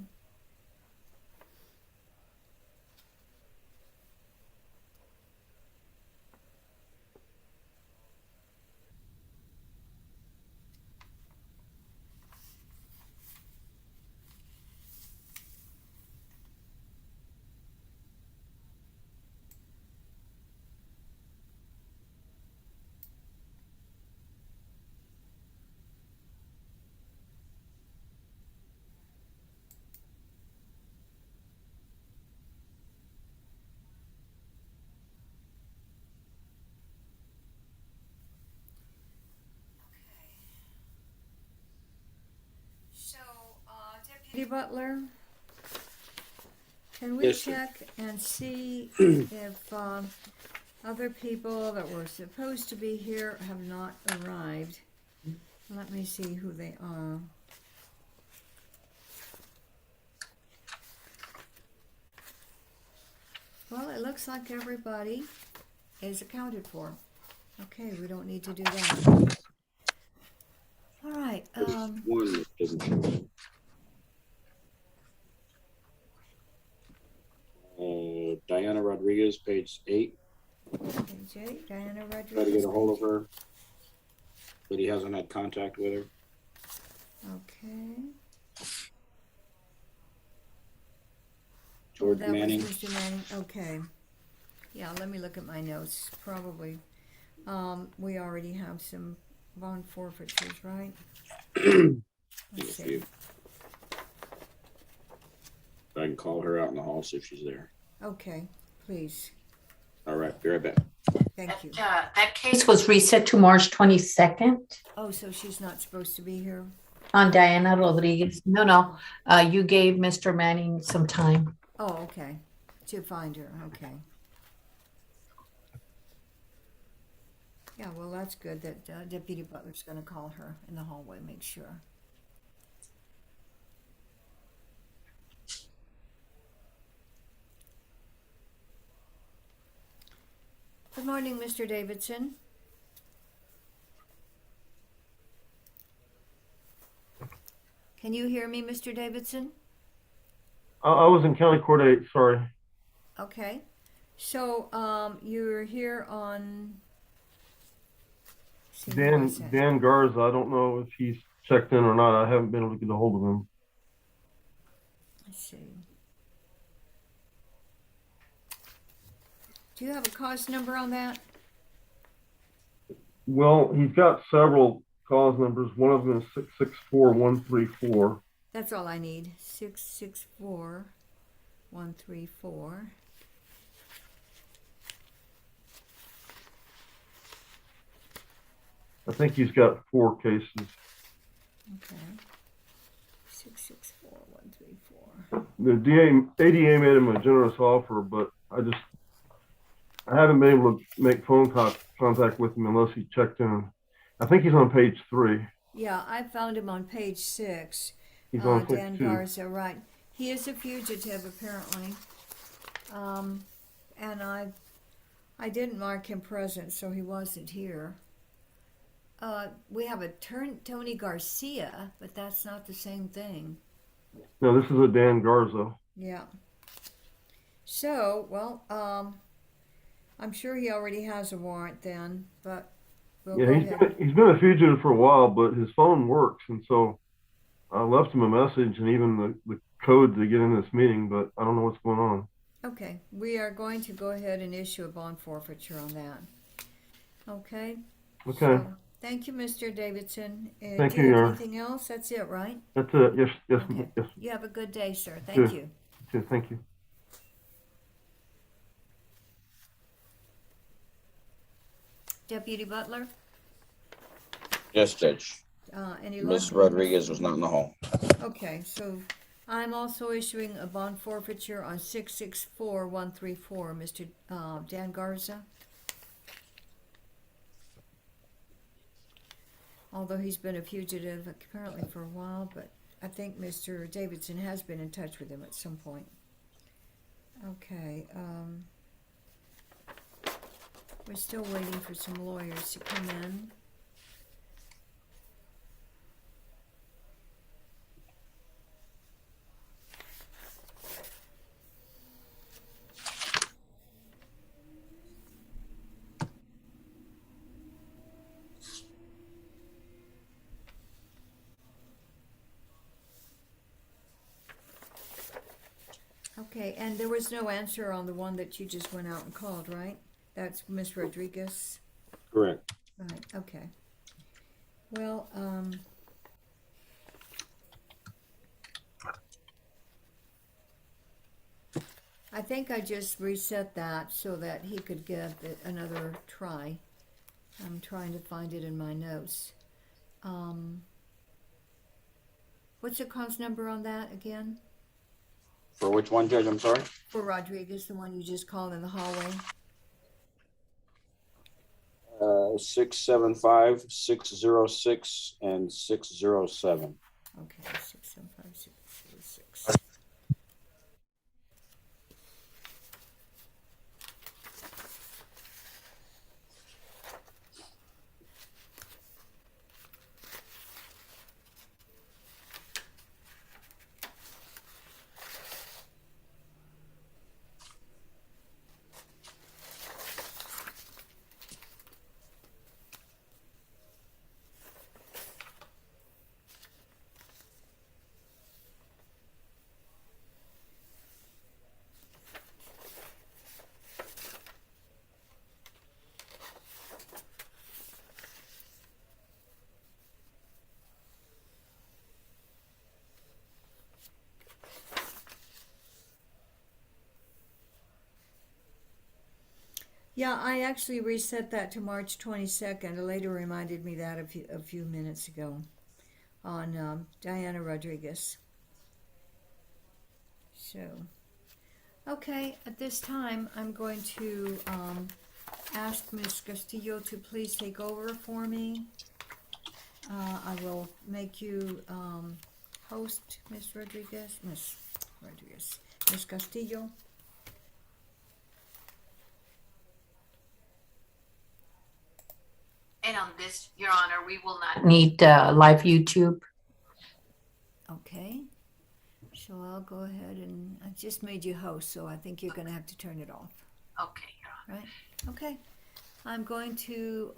So, Deputy Butler, can we Yes, sir. check and see if other people that were supposed to be here have not arrived? Let me see who they are. Well, it looks like everybody is accounted for. Okay, we don't need to do that. All right. One that doesn't show up. Diana Rodriguez, page 8. Page 8, Diana Rodriguez. Try to get a hold of her, but he hasn't had contact with her. Okay. George That Manning. was Mr. Manning. Okay. Yeah, let me look at my notes. Probably. We already have some bond forfeitures, right? Let's see. I can call her out in the hall, see if she's there. Okay, please. All right, be right back. Thank you. That case was reset to March 22nd Oh, so she's not supposed to be here? on Diana Rodriguez. No. You gave Mr. Manning some time. Oh, okay. To find her. Okay. Yeah, well, that's good that Deputy Butler's going to call her in the hallway, make sure. Good morning, Mr. Davidson. Can you hear me, Mr. Davidson? I was in County Court 8, sorry. Okay. So, you're here on. See, who was that? Dan Garza, I don't know if he's checked in or not. I haven't been able to get a hold of him. Let's see. Do you have a cause number on that? Well, he's got several cause numbers. One of them is 664134. That's all I need. 664134. I think he's got 4 cases. Okay. 664134. The ADA made him a generous offer, but I haven't been able to make phone contact with him unless he checked in. I think he's on page 3. Yeah, I found him on page 6. He's on page Dan 2. Garza, right. He is a fugitive, apparently. And I didn't mark him present, so he wasn't here. We have a Tony Garcia, but that's not the same thing. No, this is a Dan Garza. Yeah. So, well, I'm sure he already has a warrant then, but we'll go ahead. He's been a fugitive for a while, but his phone works, and so I left him a message and even the code to get in this meeting, but I don't know what's going on. Okay, we are going to go ahead and issue a bond forfeiture on that. Okay? Okay. So, thank you, Mr. Davidson. Thank do you, you have Your anything else? That's it, right? That's it. Yes, Okay. yes. You have a good day, sir. Thank Good. you. Good, thank you. Deputy Butler? Yes, Judge. Any Ms. luck? Rodriguez was not in the hall. Okay, so I'm also issuing a bond forfeiture on 664134, Mr. Dan Garza. Although he's been a fugitive apparently for a while, but I think Mr. Davidson has been in touch with him at some point. Okay, we're still waiting for some lawyers to come in. Okay, and there was no answer on the one that you just went out and called, right? That's Miss Rodriguez? Correct. Right, okay. Well, I think I just reset that so that he could get another try. I'm trying to find it in my notes. What's the cause number on that again? For which one, Judge? I'm sorry? For Rodriguez, the one you just called in the hallway. 675, 606, and 607. Okay, 675, 606. Yeah, I actually reset that to March 22nd. It later reminded me that a few minutes ago on Diana Rodriguez. So, okay, at this time, I'm going to ask Ms. Castillo to please take over for me. I will make you host, Ms. Castillo. And on this, Your Honor, we will not need live YouTube. Okay, So I'll go ahead and, I just made you host, so I think you're gonna have to turn it off, Okay, Your Honor. right? Okay. I'm going to